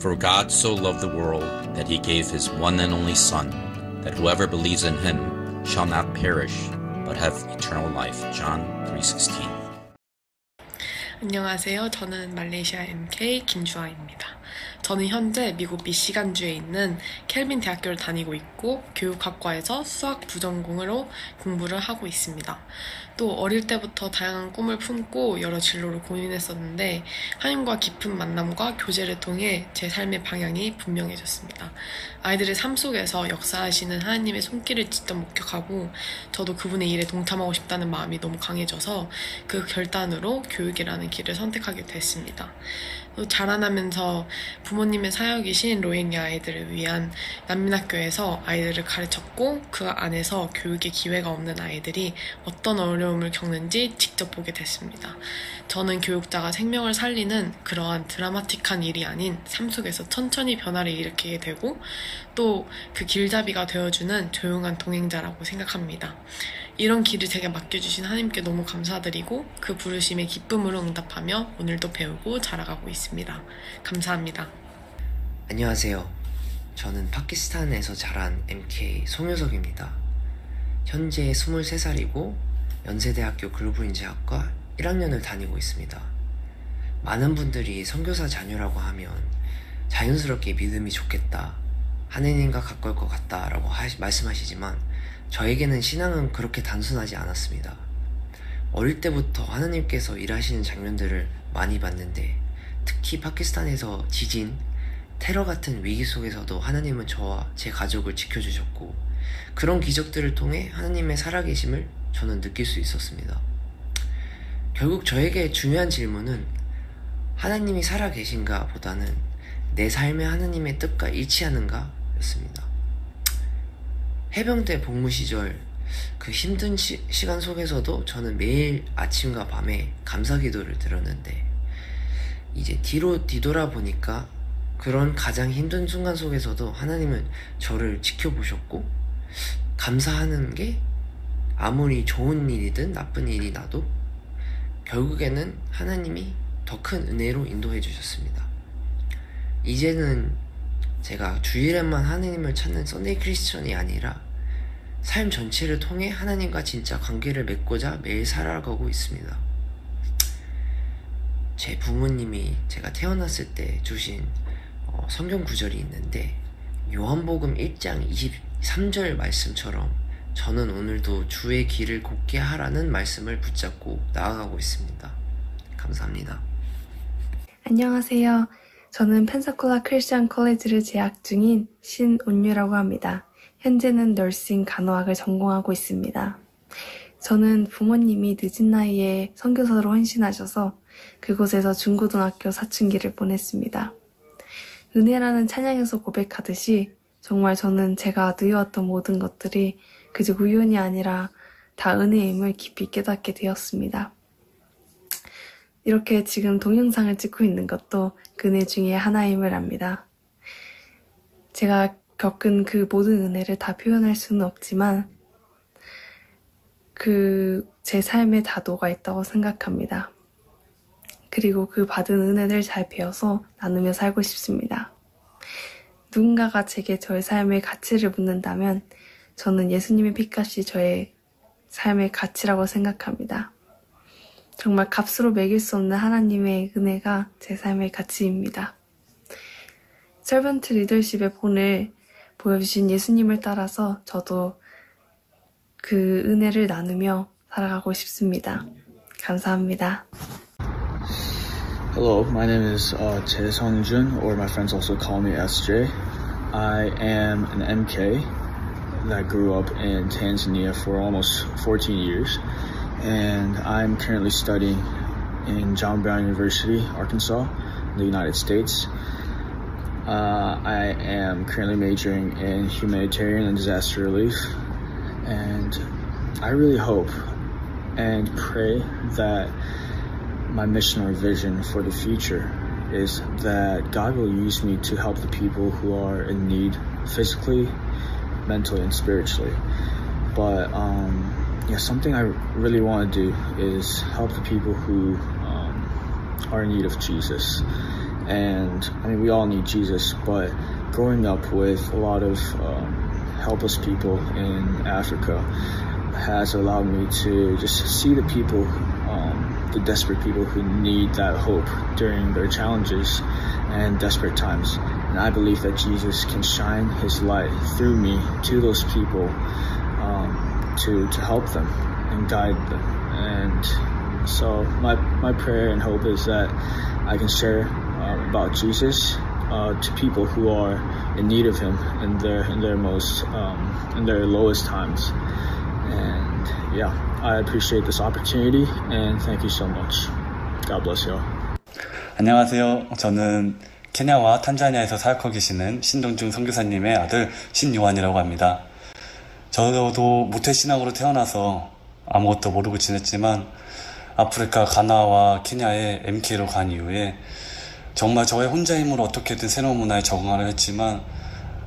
For God so loved the world that he gave his one and only Son, that whoever believes in him shall not perish, but have eternal life. John 3:16. 안녕하세요. 저는 말레이시아 MK 김주아입니다. 저는 현재 미국 미시간주에 있는 켈빈 대학교를 다니고 있고 교육학과에서 수학 부전공으로 공부를 하고 있습니다. 또 어릴 때부터 다양한 꿈을 품고 여러 진로를 고민했었는데 하나님과 깊은 만남과 교제를 통해 제 삶의 방향이 분명해졌습니다. 아이들의 삶 속에서 역사하시는 하나님의 손길을 직접 목격하고 저도 그분의 일에 동참하고 싶다는 마음이 너무 강해져서 그 결단으로 교육이라는 길을 선택하게 됐습니다. 또 자라나면서 부모님의 사역이신 로힝야 아이들을 위한 난민학교에서 아이들을 가르쳤고 그 안에서 교육의 기회가 없는 아이들이 어떤 어려움을 겪는지 직접 보게 됐습니다. 저는 교육자가 생명을 살리는 그러한 드라마틱한 일이 아닌 삶 속에서 천천히 변화를 일으키게 되고 또 그 길잡이가 되어주는 조용한 동행자라고 생각합니다. 이런 길을 제게 맡겨주신 하나님께 너무 감사드리고 그 부르심에 기쁨으로 응답하며 오늘도 배우고 자라가고 있습니다. 감사합니다. 안녕하세요. 저는 파키스탄에서 자란 MK 송효석입니다. 현재 23살이고 연세대학교 글로벌인재학과 1학년을 다니고 있습니다. 많은 분들이 선교사 자녀라고 하면 자연스럽게 믿음이 좋겠다, 하느님과 가까울 것 같다 라고 말씀하시지만 저에게는 신앙은 그렇게 단순하지 않았습니다. 어릴 때부터 하나님께서 일하시는 장면들을 많이 봤는데 특히 파키스탄에서 지진, 테러 같은 위기 속에서도 하나님은 저와 제 가족을 지켜주셨고 그런 기적들을 통해 하나님의 살아계심을 저는 느낄 수 있었습니다. 결국 저에게 중요한 질문은 하나님이 살아계신가 보다는 내 삶에 하나님의 뜻과 일치하는가 였습니다. 해병대 복무 시절 그 힘든 시간 속에서도 저는 매일 아침과 밤에 감사기도를 드렸는데 이제 뒤돌아보니까 그런 가장 힘든 순간 속에서도 하나님은 저를 지켜보셨고 감사하는 게 아무리 좋은 일이든 나쁜 일이 나도 결국에는 하나님이 더 큰 은혜로 인도해 주셨습니다. 이제는 제가 주일에만 하나님을 찾는 썬데이 크리스천이 아니라 삶 전체를 통해 하나님과 진짜 관계를 맺고자 매일 살아가고 있습니다. 제 부모님이 제가 태어났을 때 주신 성경 구절이 있는데 요한복음 1장 23절 말씀처럼 저는 오늘도 주의 길을 곱게 하라는 말씀을 붙잡고 나아가고 있습니다. 감사합니다. 안녕하세요. 저는 펜사콜라 크리스천 컬리지를 재학 중인 신온유라고 합니다. 현재는 너싱 간호학을 전공하고 있습니다. 저는 부모님이 늦은 나이에 선교사로 헌신하셔서 그곳에서 중고등학교 사춘기를 보냈습니다. 은혜라는 찬양에서 고백하듯이 정말 저는 제가 누려왔던 모든 것들이 그저 우연이 아니라 다 은혜임을 깊이 깨닫게 되었습니다. 이렇게 지금 동영상을 찍고 있는 것도 그 은혜 중에 하나임을 압니다. 제가 겪은 그 모든 은혜를 다 표현할 수는 없지만 제 삶에 다 녹아있다고 생각합니다. 그리고 그 받은 은혜를 잘 배워서 나누며 살고 싶습니다. 누군가가 제게 저의 삶의 가치를 묻는다면 저는 예수님의 피값이 저의 삶의 가치라고 생각합니다. 정말 값으로 매길 수 없는 하나님의 은혜가 제 삶의 가치입니다. 서번트 리더십의 본을 보여주신 예수님을 따라서 저도 그 은혜를 나누며 살아가고 싶습니다. 감사합니다. Hello, my name is Jae Sung-jun, or my friends also call me SJ. I am an MK that grew up in Tanzania for almost 14 years. And I'm currently studying in John Brown University, Arkansas, in the United States. I am currently majoring in humanitarian and disaster relief, and I really hope and pray that my mission or vision for the future is that God will use me to help the people who are in need physically, mentally, and spiritually. But something I really want to do is help the people who are in need of Jesus. And I mean, we all need Jesus, but growing up with a lot of helpless people in Africa has allowed me to just see the people, the desperate people who need that hope during their challenges and desperate times. And I believe that Jesus can shine his light through me to those people, to help them and guide them. And so my prayer and hope is that I can share about Jesus to people who are in need of him in their most in their lowest times. And yeah, I appreciate this opportunity and thank you so much. God bless you all. 안녕하세요. 저는 케냐와 탄자니아에서 사역하고 계시는 신동중 선교사님의 아들 신요한이라고 합니다. 저도 모태신앙으로 태어나서 아무것도 모르고 지냈지만 아프리카 가나와 케냐에 MK로 간 이후에 정말 저의 혼자 힘으로 어떻게든 새로운 문화에 적응하려 했지만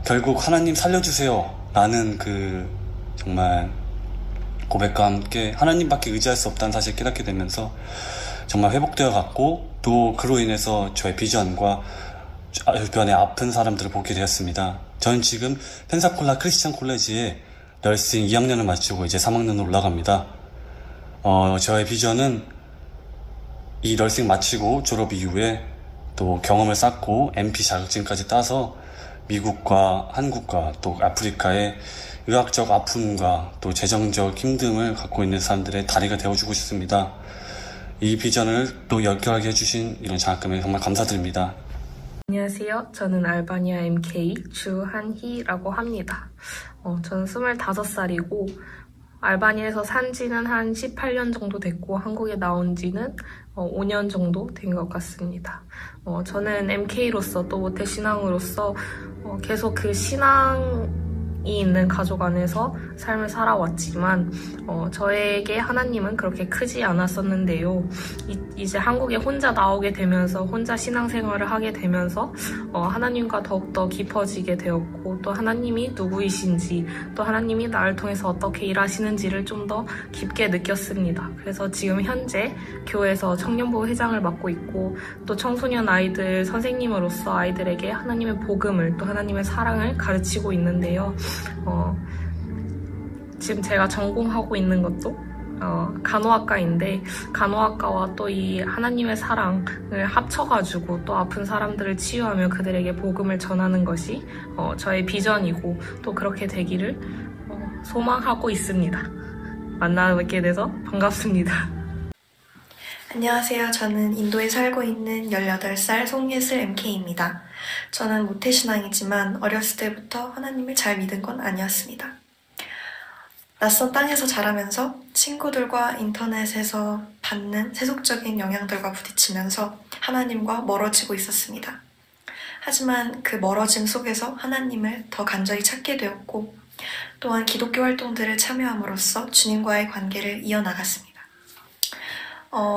결국 하나님 살려주세요 라는 그 정말 고백과 함께 하나님밖에 의지할 수 없다는 사실을 깨닫게 되면서 정말 회복되어 갔고 또 그로 인해서 저의 비전과 주변에 아픈 사람들을 보게 되었습니다. 저는 지금 펜사콜라 크리스찬 콜레지에 널싱 2학년을 마치고 이제 3학년으로 올라갑니다. 저의 비전은 이 널싱 마치고 졸업 이후에 또 경험을 쌓고 MP 자격증까지 따서 미국과 한국과 또 아프리카의 의학적 아픔과 또 재정적 힘듦을 갖고 있는 사람들의 다리가 되어주고 싶습니다. 이 비전을 또 연결하게 해주신 이런 장학금에 정말 감사드립니다. 안녕하세요. 저는 알바니아 MK 주한희라고 합니다. 저는 25살이고 알바니아에서 산 지는 한 18년 정도 됐고 한국에 나온 지는 5년 정도 된 것 같습니다. 저는 MK로서 또 모태신앙으로서 계속 그 신앙이 있는 가족 안에서 삶을 살아왔지만 저에게 하나님은 그렇게 크지 않았었는데요. 이제 한국에 혼자 나오게 되면서 혼자 신앙생활을 하게 되면서 하나님과 더욱더 깊어지게 되었고 또 하나님이 누구이신지 또 하나님이 나를 통해서 어떻게 일하시는지를 좀 더 깊게 느꼈습니다. 그래서 지금 현재 교회에서 청년부 회장을 맡고 있고 또 청소년 아이들 선생님으로서 아이들에게 하나님의 복음을 또 하나님의 사랑을 가르치고 있는데요. 지금 제가 전공하고 있는 것도 간호학과인데 간호학과와 또 이 하나님의 사랑을 합쳐가지고 또 아픈 사람들을 치유하며 그들에게 복음을 전하는 것이 저의 비전이고 또 그렇게 되기를 소망하고 있습니다. 만나뵙게 돼서 반갑습니다. 안녕하세요. 저는 인도에 살고 있는 18살 송예슬 MK입니다. 저는 모태신앙이지만 어렸을 때부터 하나님을 잘 믿은 건 아니었습니다. 낯선 땅에서 자라면서 친구들과 인터넷에서 받는 세속적인 영향들과 부딪히면서 하나님과 멀어지고 있었습니다. 하지만 그 멀어짐 속에서 하나님을 더 간절히 찾게 되었고 또한 기독교 활동들을 참여함으로써 주님과의 관계를 이어나갔습니다.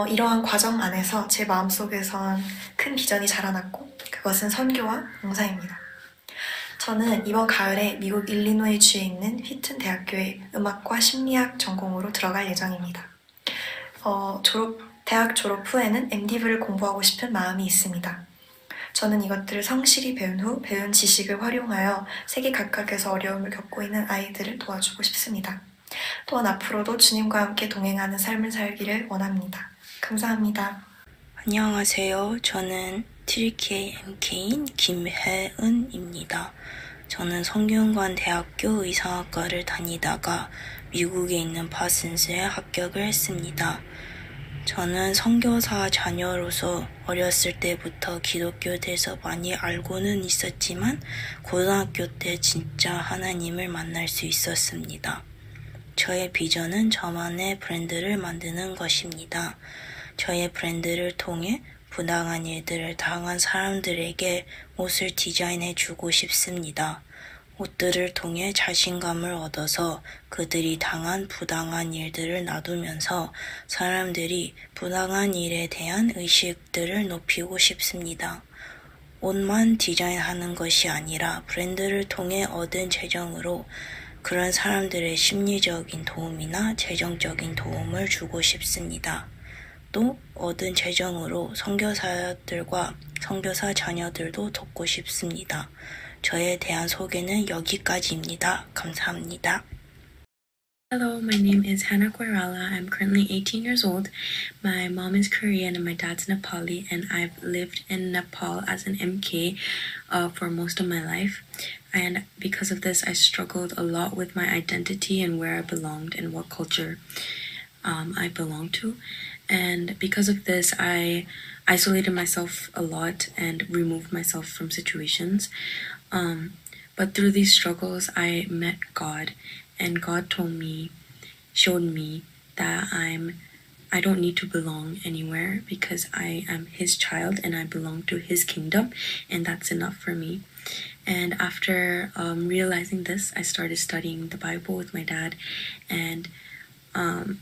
이러한 과정 안에서 제 마음속에선 큰 비전이 자라났고 그것은 선교와 봉사입니다. 저는 이번 가을에 미국 일리노이 주에 있는 휘튼 대학교에 음악과 심리학 전공으로 들어갈 예정입니다. 대학 졸업 후에는 MDiv를 공부하고 싶은 마음이 있습니다. 저는 이것들을 성실히 배운 후 배운 지식을 활용하여 세계 각각에서 어려움을 겪고 있는 아이들을 도와주고 싶습니다. 또한 앞으로도 주님과 함께 동행하는 삶을 살기를 원합니다. 감사합니다. 안녕하세요. 저는 트리키의 MK인 김혜은입니다. 저는 성균관 대학교 의상학과를 다니다가 미국에 있는 파슨스에 합격을 했습니다. 저는 선교사 자녀로서 어렸을 때부터 기독교에 대해서 많이 알고는 있었지만 고등학교 때 진짜 하나님을 만날 수 있었습니다. 저의 비전은 저만의 브랜드를 만드는 것입니다. 저의 브랜드를 통해 부당한 일들을 당한 사람들에게 옷을 디자인해 주고 싶습니다. 옷들을 통해 자신감을 얻어서 그들이 당한 부당한 일들을 놔두면서 사람들이 부당한 일에 대한 의식들을 높이고 싶습니다. 옷만 디자인하는 것이 아니라 브랜드를 통해 얻은 재정으로 그런 사람들의 심리적인 도움이나 재정적인 도움을 주고 싶습니다. 또 얻은 재정으로 선교사들과 선교사 자녀들도 돕고 싶습니다. 저에 대한 소개는 여기까지입니다. 감사합니다. Hello, my name is Hannah Koirala. I'm currently 18 years old. My mom is Korean and my dad's Nepali, and I've lived in Nepal as an MK for most of my life. And because of this, I struggled a lot with my identity and where I belonged and what culture I belonged to. And because of this, I isolated myself a lot and removed myself from situations. But through these struggles, I met God. And God showed me that I don't need to belong anywhere because I am His child and I belong to His kingdom, and that's enough for me. And after realizing this, I started studying the Bible with my dad and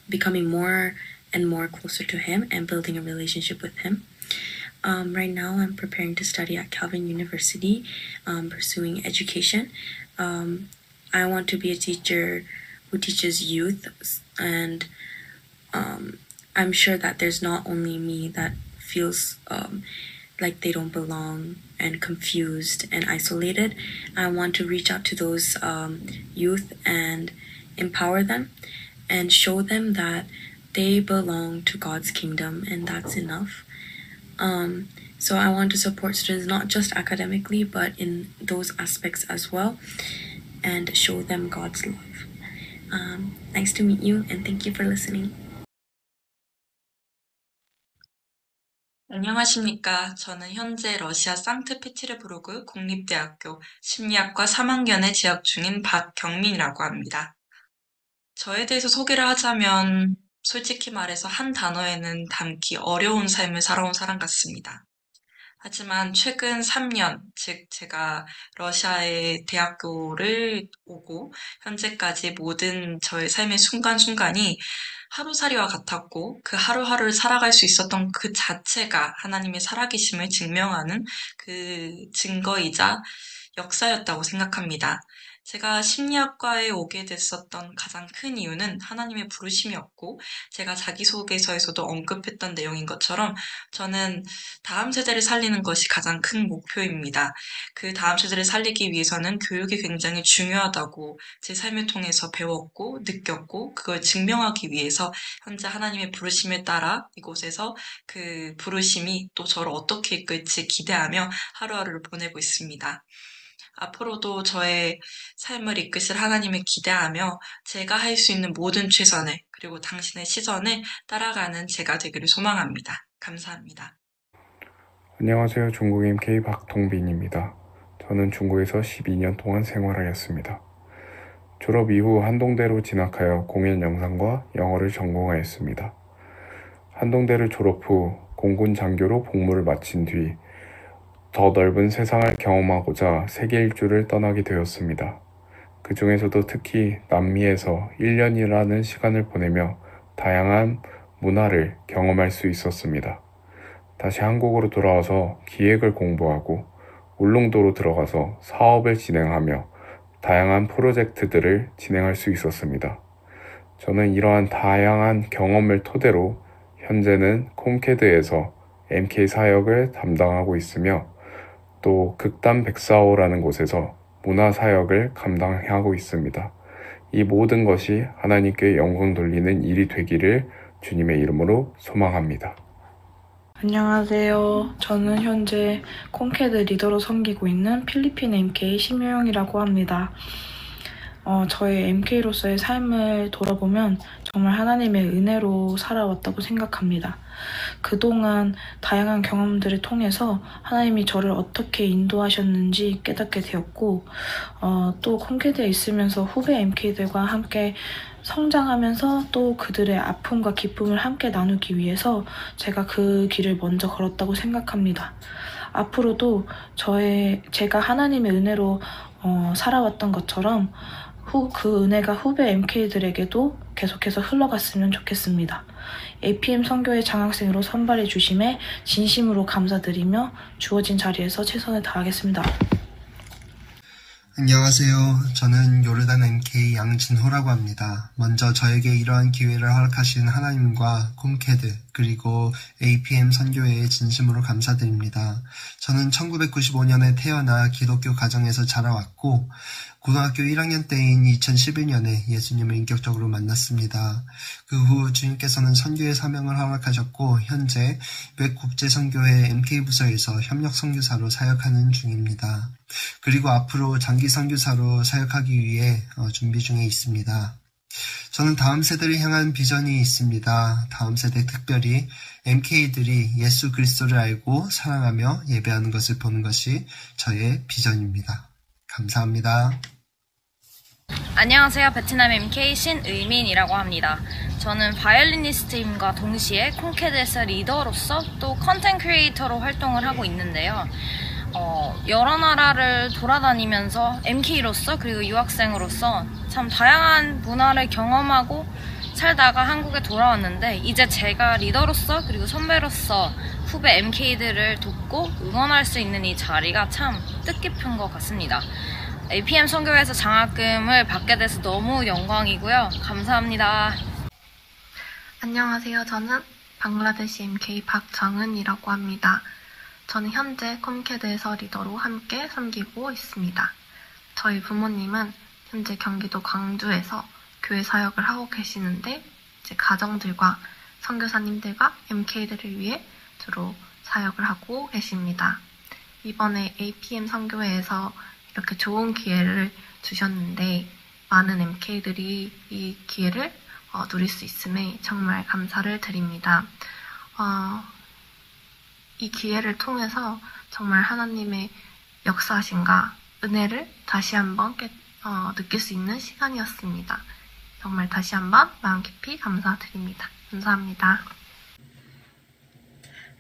becoming more and more closer to Him and building a relationship with Him. Right now, I'm preparing to study at Calvin University, pursuing education. I want to be a teacher who teaches youth, and I'm sure that there's not only me that feels like they don't belong and confused and isolated. I want to reach out to those youth and empower them and show them that they belong to God's kingdom, and that's enough. So I want to support students not just academically, but in those aspects as well, and show them God's love. Nice to meet you, and thank you for listening. 안녕하십니까. 저는 현재 러시아 상트페테르부르크 국립대학교 심리학과 3학년에 재학 중인 박경민이라고 합니다. 저에 대해서 소개를 하자면 솔직히 말해서 한 단어에는 담기 어려운 삶을 살아온 사람 같습니다. 하지만 최근 3년, 즉 제가 러시아의 대학교를 오고 현재까지 모든 저의 삶의 순간순간이 하루살이와 같았고 그 하루하루를 살아갈 수 있었던 그 자체가 하나님의 살아계심을 증명하는 그 증거이자 역사였다고 생각합니다. 제가 심리학과에 오게 됐었던 가장 큰 이유는 하나님의 부르심이었고, 제가 자기소개서에서도 언급했던 내용인 것처럼 저는 다음 세대를 살리는 것이 가장 큰 목표입니다. 그 다음 세대를 살리기 위해서는 교육이 굉장히 중요하다고 제 삶을 통해서 배웠고 느꼈고, 그걸 증명하기 위해서 현재 하나님의 부르심에 따라 이곳에서 그 부르심이 또 저를 어떻게 이끌지 기대하며 하루하루를 보내고 있습니다. 앞으로도 저의 삶을 이끄실 하나님을 기대하며 제가 할 수 있는 모든 최선을, 그리고 당신의 시선을 따라가는 제가 되기를 소망합니다. 감사합니다. 안녕하세요. 중국 MK 박동빈입니다. 저는 중국에서 12년 동안 생활하였습니다. 졸업 이후 한동대로 진학하여 공연 영상과 영어를 전공하였습니다. 한동대를 졸업 후 공군 장교로 복무를 마친 뒤 더 넓은 세상을 경험하고자 세계 일주를 떠나게 되었습니다. 그 중에서도 특히 남미에서 1년이라는 시간을 보내며 다양한 문화를 경험할 수 있었습니다. 다시 한국으로 돌아와서 기획을 공부하고 울릉도로 들어가서 사업을 진행하며 다양한 프로젝트들을 진행할 수 있었습니다. 저는 이러한 다양한 경험을 토대로 현재는 콤캐드에서 MK 사역을 담당하고 있으며 또 극단 145라는 곳에서 문화사역을 감당하고 있습니다. 이 모든 것이 하나님께 영광 돌리는 일이 되기를 주님의 이름으로 소망합니다. 안녕하세요. 저는 현재 콤캐드 리더로 섬기고 있는 필리핀 MK 심효영이라고 합니다. 저의 MK로서의 삶을 돌아보면 정말 하나님의 은혜로 살아왔다고 생각합니다. 그동안 다양한 경험들을 통해서 하나님이 저를 어떻게 인도하셨는지 깨닫게 되었고, 또 콤캐드에 있으면서 후배 MK들과 함께 성장하면서 또 그들의 아픔과 기쁨을 함께 나누기 위해서 제가 그 길을 먼저 걸었다고 생각합니다. 앞으로도 제가 하나님의 은혜로 살아왔던 것처럼 그 은혜가 후배 MK들에게도 계속해서 흘러갔으면 좋겠습니다. APM 선교회 장학생으로 선발해 주심에 진심으로 감사드리며 주어진 자리에서 최선을 다하겠습니다. 안녕하세요. 저는 요르단 MK 양진호라고 합니다. 먼저 저에게 이러한 기회를 허락하신 하나님과 콩캐드 그리고 APM 선교회에 진심으로 감사드립니다. 저는 1995년에 태어나 기독교 가정에서 자라왔고 고등학교 1학년 때인 2011년에 예수님을 인격적으로 만났습니다. 그 후 주님께서는 선교의 사명을 허락하셨고 현재 외국제선교회 MK부서에서 협력 선교사로 사역하는 중입니다. 그리고 앞으로 장기 선교사로 사역하기 위해 준비 중에 있습니다. 저는 다음 세대를 향한 비전이 있습니다. 다음 세대 특별히 MK들이 예수 그리스도를 알고 사랑하며 예배하는 것을 보는 것이 저의 비전입니다. 감사합니다. 안녕하세요. 베트남 MK 신의민이라고 합니다. 저는 바이올리니스트임과 동시에 콩캐드에서 리더로서 또 컨텐츠 크리에이터로 활동을 하고 있는데요. 여러 나라를 돌아다니면서 MK로서 그리고 유학생으로서 참 다양한 문화를 경험하고 살다가 한국에 돌아왔는데 이제 제가 리더로서 그리고 선배로서 후배 MK들을 돕고 응원할 수 있는 이 자리가 참 뜻깊은 것 같습니다. APM 선교회에서 장학금을 받게 돼서 너무 영광이고요. 감사합니다. 안녕하세요. 저는 방글라데시 MK 박정은이라고 합니다. 저는 현재 컴캐드에서 리더로 함께 섬기고 있습니다. 저희 부모님은 현재 경기도 광주에서 교회 사역을 하고 계시는데 이제 가정들과 선교사님들과 MK들을 위해 주로 사역을 하고 계십니다. 이번에 APM 선교회에서 이렇게 좋은 기회를 주셨는데 많은 MK들이 이 기회를 누릴 수 있음에 정말 감사를 드립니다. 이 기회를 통해서 정말 하나님의 역사하심과 은혜를 다시 한번 느낄 수 있는 시간이었습니다. 정말 다시 한번 마음 깊이 감사드립니다. 감사합니다.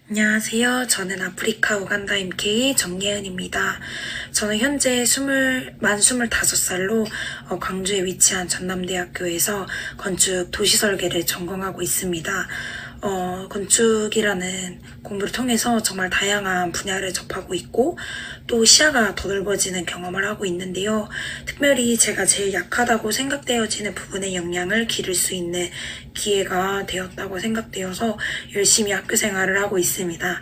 안녕하세요. 저는 아프리카 우간다 MK 정예은입니다. 저는 현재 만 25살로 광주에 위치한 전남대학교에서 건축 도시설계를 전공하고 있습니다. 건축이라는 공부를 통해서 정말 다양한 분야를 접하고 있고 또 시야가 더 넓어지는 경험을 하고 있는데요. 특별히 제가 제일 약하다고 생각되어지는 부분의 역량을 기를 수 있는 기회가 되었다고 생각되어서 열심히 학교 생활을 하고 있습니다.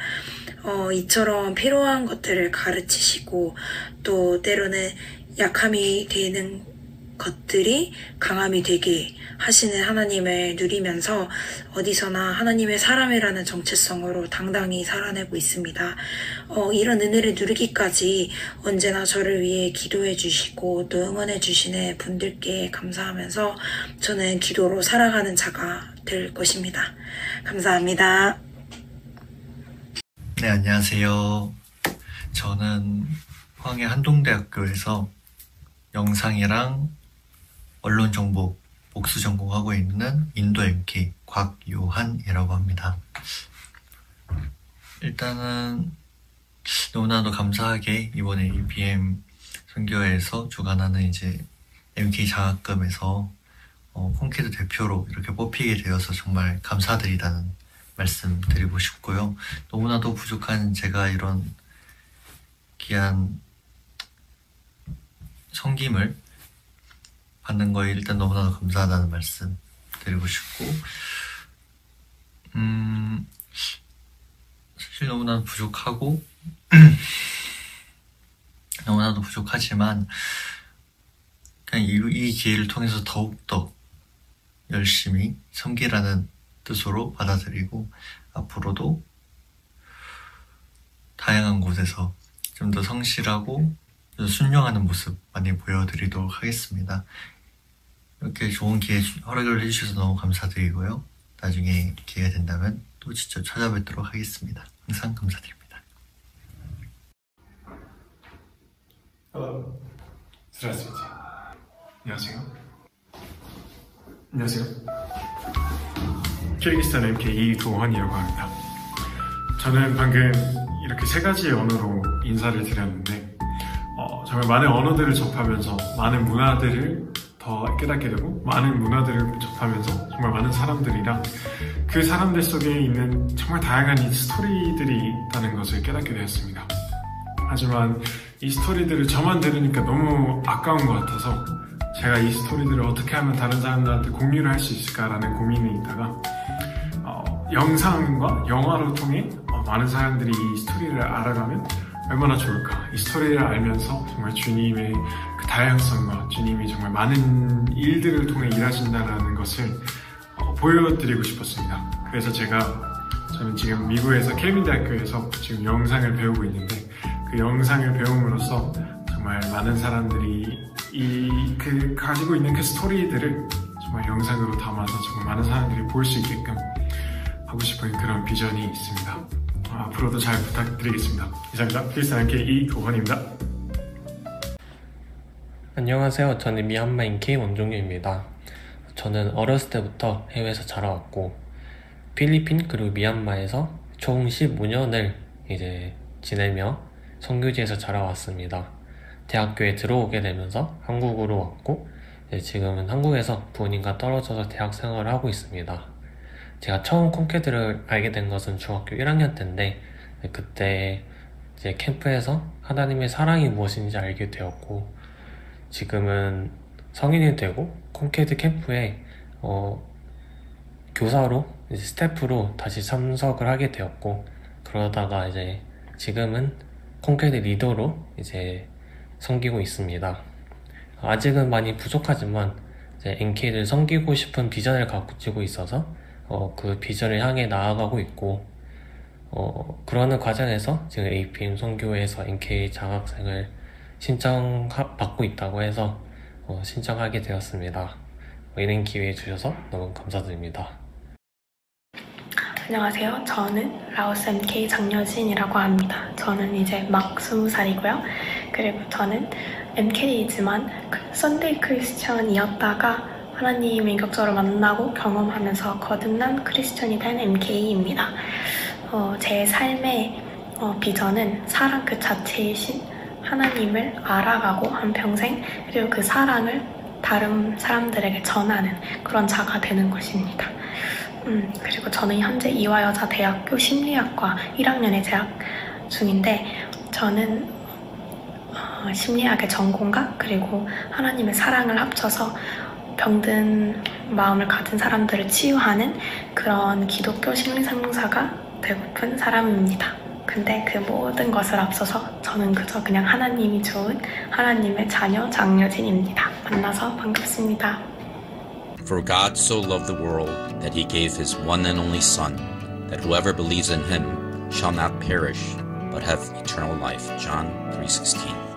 이처럼 필요한 것들을 가르치시고 또 때로는 약함이 되는 것들이 강함이 되게 하시는 하나님을 누리면서 어디서나 하나님의 사람이라는 정체성으로 당당히 살아내고 있습니다. 이런 은혜를 누리기까지 언제나 저를 위해 기도해 주시고 또 응원해 주시는 분들께 감사하면서 저는 기도로 살아가는 자가 될 것입니다. 감사합니다. 네, 안녕하세요. 저는 황해 한동대학교에서 영상이랑 언론정보 복수 전공하고 있는 인도 MK 곽요한이라고 합니다. 일단은 너무나도 감사하게 이번에 APM 선교회에서 주관하는 이제 MK 장학금에서 콩캐드 대표로 이렇게 뽑히게 되어서 정말 감사드리다는 말씀 드리고 싶고요. 너무나도 부족한 제가 이런 귀한 섬김을 받는 거에 일단 너무나도 감사하다는 말씀 드리고 싶고 사실 너무나도 부족하고 너무나도 부족하지만 그냥 이 기회를 통해서 더욱더 열심히 섬기라는 뜻으로 받아들이고 앞으로도 다양한 곳에서 좀 더 성실하고 순종하는 모습 많이 보여드리도록 하겠습니다. 이렇게 좋은 기회 허락을 해주셔서 너무 감사드리고요. 나중에 기회가 된다면 또 직접 찾아뵙도록 하겠습니다. 항상 감사드립니다. Здравствуйте. 안녕하세요. 안녕하세요. 키르기스탄 MK 이도환이라고 합니다. 저는 방금 이렇게 세 가지의 언어로 인사를 드렸는데 정말 많은 언어들을 접하면서 많은 문화들을 더 깨닫게 되고 많은 문화들을 접하면서 정말 많은 사람들이랑 그 사람들 속에 있는 정말 다양한 이 스토리들이 있다는 것을 깨닫게 되었습니다. 하지만 이 스토리들을 저만 들으니까 너무 아까운 것 같아서 제가 이 스토리들을 어떻게 하면 다른 사람들한테 공유를 할 수 있을까라는 고민이 있다가 영상과 영화를 통해 많은 사람들이 이 스토리를 알아가면 얼마나 좋을까. 이 스토리를 알면서 정말 주님의 그 다양성과 주님이 정말 많은 일들을 통해 일하신다는 것을 보여드리고 싶었습니다. 그래서 저는 지금 미국에서 켈빈 대학교에서 지금 영상을 배우고 있는데 그 영상을 배움으로써 정말 많은 사람들이 가지고 있는 그 스토리들을 정말 영상으로 담아서 정말 많은 사람들이 볼 수 있게끔 하고 싶은 그런 비전이 있습니다. 앞으로도 잘 부탁드리겠습니다. 이상입니다. 크리스찬 MK 이도환입니다. 안녕하세요. 저는 미얀마 MK 원종유입니다. 저는 어렸을 때부터 해외에서 자라왔고 필리핀 그리고 미얀마에서 총 15년을 이제 지내며 선교지에서 자라왔습니다. 대학교에 들어오게 되면서 한국으로 왔고 지금은 한국에서 부모님과 떨어져서 대학 생활을 하고 있습니다. 제가 처음 콩캐드를 알게 된 것은 중학교 1학년 때인데 그때 이제 캠프에서 하나님의 사랑이 무엇인지 알게 되었고 지금은 성인이 되고 콩캐드 캠프에 교사로 이제 스태프로 다시 참석을 하게 되었고 그러다가 이제 지금은 콩캐드 리더로 이제 섬기고 있습니다. 아직은 많이 부족하지만 이제 NK를 섬기고 싶은 비전을 가지고 있어서 그 비전을 향해 나아가고 있고 그러는 과정에서 지금 APM 선교회에서 NK 장학생을 신청받고 있다고 해서 신청하게 되었습니다. 이런 기회 주셔서 너무 감사드립니다. 안녕하세요. 저는 라오스 MK 장여진이라고 합니다. 저는 이제 막 20살이고요. 그리고 저는 MK이지만 썬데이 크리스천이었다가 하나님의 인격적으로 만나고 경험하면서 거듭난 크리스천이 된 MK입니다. 제 삶의 비전은 사랑 그 자체이신 하나님을 알아가고 한평생 그리고 그 사랑을 다른 사람들에게 전하는 그런 자가 되는 것입니다. 그리고 저는 현재 이화여자대학교 심리학과 1학년에 재학 중인데 저는 심리학의 전공과 그리고 하나님의 사랑을 합쳐서 병든 마음을 가진 사람들을 치유하는 그런 기독교 심리상담사가 되고픈 사람입니다. 근데 그 모든 것을 앞서서 저는 그냥 하나님이 좋은 하나님의 자녀 장여진입니다. 만나서 반갑습니다. For God so loved the world that he gave his one and only Son, that whoever believes in him shall not perish, but have eternal life. John 3:16.